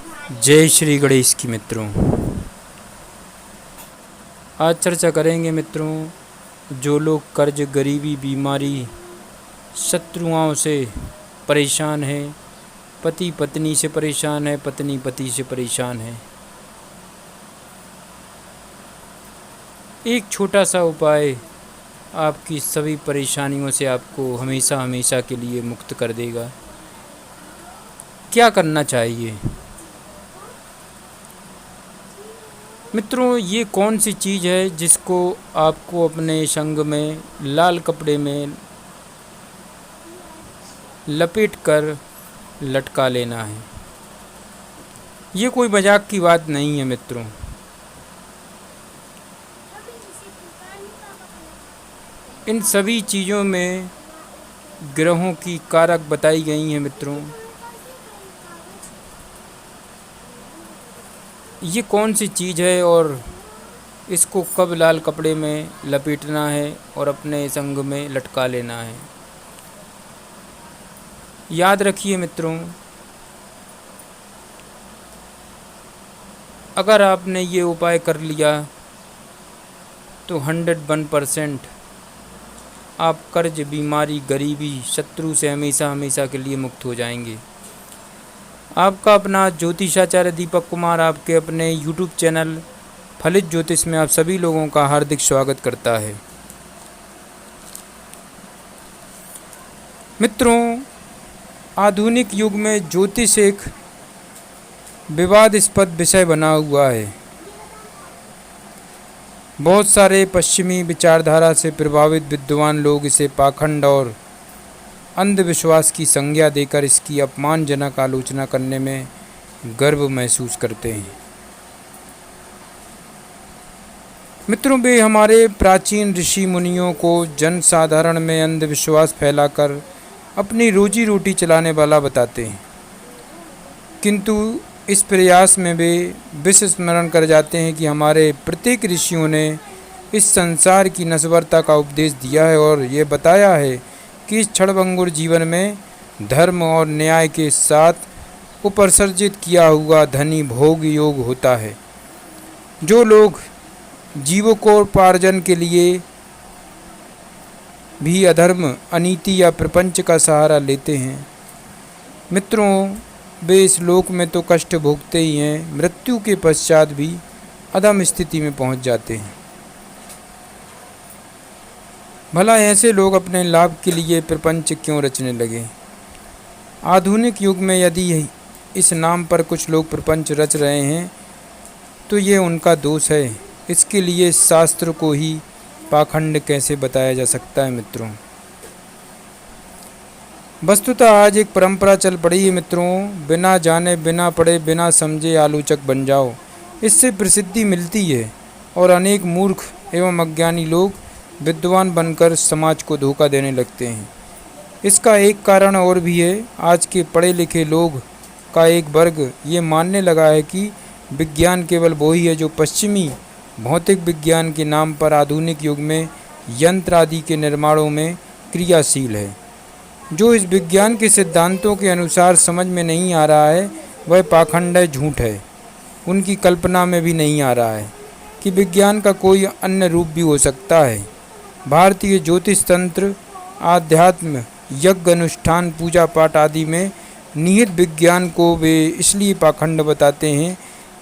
जय श्री गणेश की मित्रों। आज चर्चा करेंगे मित्रों, जो लोग कर्ज, गरीबी, बीमारी, शत्रुओं से परेशान हैं, पति पत्नी से परेशान है, पत्नी पति से परेशान है, एक छोटा सा उपाय आपकी सभी परेशानियों से आपको हमेशा हमेशा के लिए मुक्त कर देगा। क्या करना चाहिए मित्रों? ये कौन सी चीज़ है जिसको आपको अपने संग में लाल कपड़े में लपेट कर लटका लेना है। ये कोई मजाक की बात नहीं है मित्रों। इन सभी चीज़ों में ग्रहों की कारक बताई गई हैं मित्रों। ये कौन सी चीज़ है और इसको कब लाल कपड़े में लपेटना है और अपने संग में लटका लेना है। याद रखिए मित्रों, अगर आपने ये उपाय कर लिया तो 101% आप कर्ज, बीमारी, गरीबी, शत्रु से हमेशा हमेशा के लिए मुक्त हो जाएंगे। आपका अपना ज्योतिषाचार्य दीपक कुमार आपके अपने YouTube चैनल फलित ज्योतिष में आप सभी लोगों का हार्दिक स्वागत करता है। मित्रों, आधुनिक युग में ज्योतिष एक विवादास्पद विषय बना हुआ है। बहुत सारे पश्चिमी विचारधारा से प्रभावित विद्वान लोग इसे पाखंड और अंधविश्वास की संज्ञा देकर इसकी अपमानजनक आलोचना करने में गर्व महसूस करते हैं। मित्रों, वे हमारे प्राचीन ऋषि मुनियों को जनसाधारण में अंधविश्वास फैलाकर अपनी रोजी रोटी चलाने वाला बताते हैं, किंतु इस प्रयास में वे विस्मरण कर जाते हैं कि हमारे प्रत्येक ऋषियों ने इस संसार की नश्वरता का उपदेश दिया है और ये बताया है कि इस क्षणभंगुर जीवन में धर्म और न्याय के साथ उपसर्जित किया हुआ धनी भोग योग होता है। जो लोग जीविकोपार्जन के लिए भी अधर्म, अनीति या प्रपंच का सहारा लेते हैं मित्रों, वे इस लोक में तो कष्ट भोगते ही हैं, मृत्यु के पश्चात भी अधम स्थिति में पहुंच जाते हैं। भला ऐसे लोग अपने लाभ के लिए प्रपंच क्यों रचने लगे? आधुनिक युग में यदि इस नाम पर कुछ लोग प्रपंच रच रहे हैं तो ये उनका दोष है। इसके लिए शास्त्र को ही पाखंड कैसे बताया जा सकता है मित्रों? वस्तुतः आज एक परंपरा चल पड़ी है मित्रों, बिना जाने, बिना पढ़े, बिना समझे आलोचक बन जाओ। इससे प्रसिद्धि मिलती है और अनेक मूर्ख एवं अज्ञानी लोग विद्वान बनकर समाज को धोखा देने लगते हैं। इसका एक कारण और भी है। आज के पढ़े लिखे लोग का एक वर्ग ये मानने लगा है कि विज्ञान केवल वही है जो पश्चिमी भौतिक विज्ञान के नाम पर आधुनिक युग में यंत्र आदि के निर्माणों में क्रियाशील है। जो इस विज्ञान के सिद्धांतों के अनुसार समझ में नहीं आ रहा है वह पाखंड है, झूठ है। उनकी कल्पना में भी नहीं आ रहा है कि विज्ञान का कोई अन्य रूप भी हो सकता है। भारतीय ज्योतिष तंत्र, आध्यात्म, यज्ञ अनुष्ठान, पूजा पाठ आदि में निहित विज्ञान को वे इसलिए पाखंड बताते हैं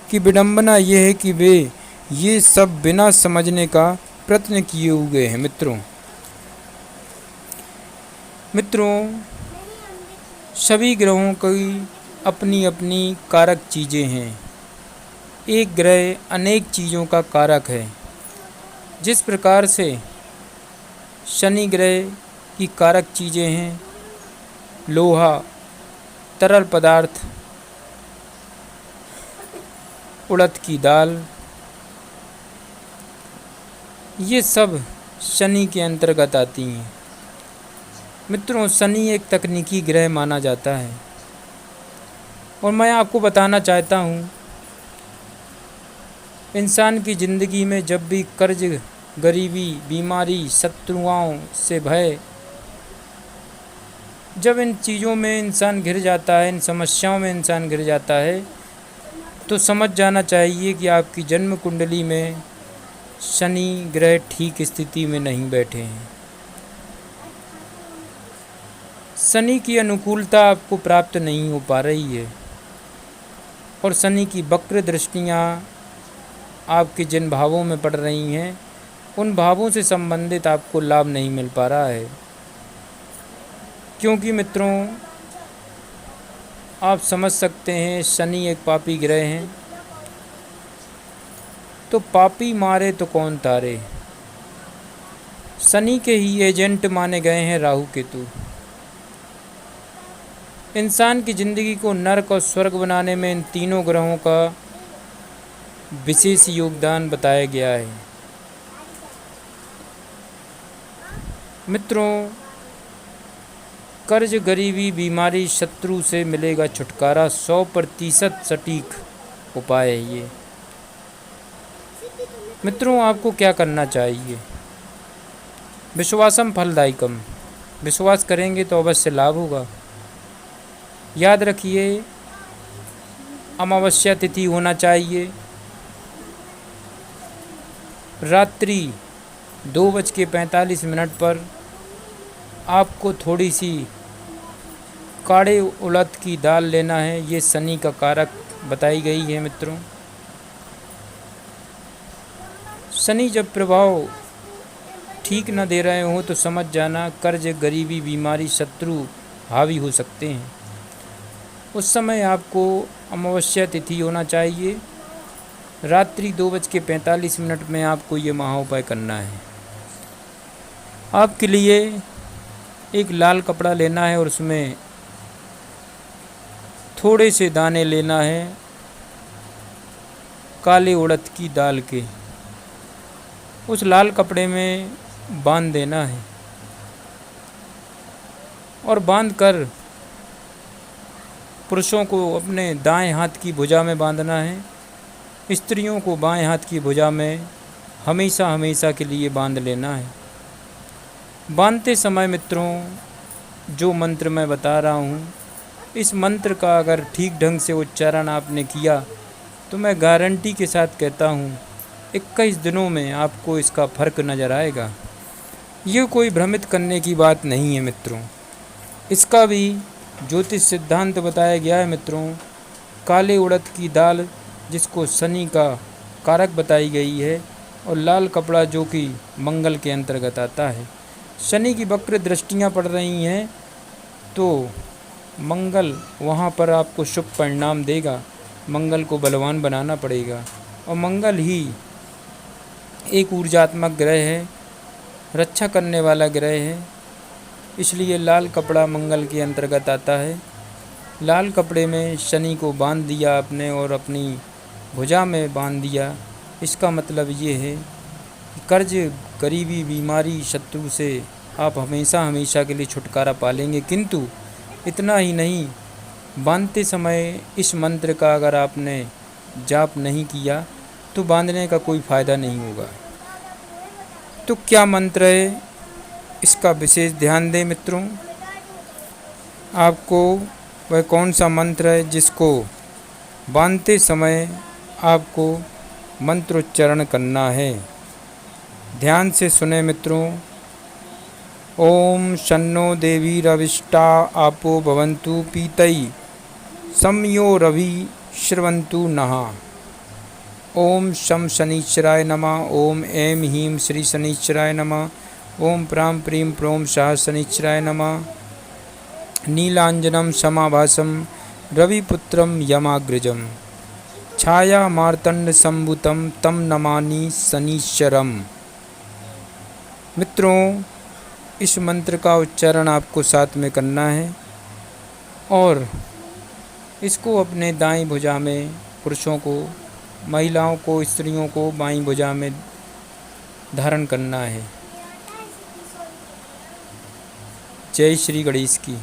कि विडंबना यह है कि वे ये सब बिना समझने का प्रयत्न किए हुए हैं। मित्रों, सभी ग्रहों की अपनी अपनी कारक चीज़ें हैं। एक ग्रह अनेक चीज़ों का कारक है। जिस प्रकार से शनि ग्रह की कारक चीज़ें हैं लोहा, तरल पदार्थ, उड़द की दाल, ये सब शनि के अंतर्गत आती हैं। मित्रों, शनि एक तकनीकी ग्रह माना जाता है और मैं आपको बताना चाहता हूँ, इंसान की ज़िंदगी में जब भी कर्ज, गरीबी, बीमारी, शत्रुओं से भय, जब इन चीज़ों में इंसान घिर जाता है, इन समस्याओं में इंसान घिर जाता है, तो समझ जाना चाहिए कि आपकी जन्म कुंडली में शनि ग्रह ठीक स्थिति में नहीं बैठे हैं। शनि की अनुकूलता आपको प्राप्त नहीं हो पा रही है और शनि की वक्र दृष्टियाँ आपके जिन भावों में पड़ रही हैं उन भावों से संबंधित आपको लाभ नहीं मिल पा रहा है, क्योंकि मित्रों आप समझ सकते हैं शनि एक पापी ग्रह हैं। तो पापी मारे तो कौन तारे, शनि के ही एजेंट माने गए हैं राहु केतु। इंसान की ज़िंदगी को नरक और स्वर्ग बनाने में इन तीनों ग्रहों का विशेष योगदान बताया गया है। मित्रों, कर्ज, गरीबी, बीमारी, शत्रु से मिलेगा छुटकारा 100% सटीक उपाय है ये। मित्रों, आपको क्या करना चाहिए? विश्वासम फलदायकम, विश्वास करेंगे तो अवश्य लाभ होगा। याद रखिए, अमावस्या तिथि होना चाहिए, रात्रि 2:45 पर आपको थोड़ी सी काढ़े उड़द की दाल लेना है। ये शनि का कारक बताई गई है। मित्रों, शनि जब प्रभाव ठीक न दे रहे हो तो समझ जाना कर्ज, गरीबी, बीमारी, शत्रु हावी हो सकते हैं। उस समय आपको अमावस्या तिथि होना चाहिए, रात्रि 2:45 में आपको ये महाउपाय करना है। आपके लिए एक लाल कपड़ा लेना है और उसमें थोड़े से दाने लेना है काले उड़द की दाल के। उस लाल कपड़े में बांध देना है और बांधकर पुरुषों को अपने दाएं हाथ की भुजा में बांधना है, स्त्रियों को बाएं हाथ की भुजा में हमेशा हमेशा के लिए बांध लेना है। बांधते समय मित्रों, जो मंत्र मैं बता रहा हूँ, इस मंत्र का अगर ठीक ढंग से उच्चारण आपने किया तो मैं गारंटी के साथ कहता हूँ 21 दिनों में आपको इसका फ़र्क नज़र आएगा। ये कोई भ्रमित करने की बात नहीं है मित्रों। इसका भी ज्योतिष सिद्धांत बताया गया है मित्रों। काले उड़द की दाल, जिसको शनि का कारक बताई गई है, और लाल कपड़ा जो कि मंगल के अंतर्गत आता है। शनि की वक्र दृष्टियाँ पड़ रही हैं तो मंगल वहाँ पर आपको शुभ परिणाम देगा। मंगल को बलवान बनाना पड़ेगा और मंगल ही एक ऊर्जात्मक ग्रह है, रक्षा करने वाला ग्रह है। इसलिए लाल कपड़ा मंगल के अंतर्गत आता है। लाल कपड़े में शनि को बांध दिया आपने और अपनी भुजा में बांध दिया। इसका मतलब ये है कि कर्ज, गरीबी, बीमारी, शत्रु से आप हमेशा हमेशा के लिए छुटकारा पालेंगे। किंतु इतना ही नहीं, बांधते समय इस मंत्र का अगर आपने जाप नहीं किया तो बांधने का कोई फ़ायदा नहीं होगा। तो क्या मंत्र है, इसका विशेष ध्यान दें मित्रों। आपको वह कौन सा मंत्र है जिसको बांधते समय आपको मंत्रोच्चारण करना है? ध्यान से सुने मित्रों। ओम शन्नो देवी रविष्टा आपो भवन्तु पीतई सम्यो रवि श्रवन्तु नः। ओम शम शनिश्चराय नमः। ओम ऐं ह्रीं श्री शनिश्चराय नमः। ओम प्रां प्रीं प्रों शाह शनिश्चराय नमः। नीलांजनं समाभासं रविपुत्रं यमाग्रजं छाया मार्तंड संभुतं तम नमामि शनिश्चरम्। मित्रों, इस मंत्र का उच्चारण आपको साथ में करना है और इसको अपने दाईं भुजा में, पुरुषों को, महिलाओं को, स्त्रियों को बाईं भुजा में धारण करना है। जय श्री गणेश की।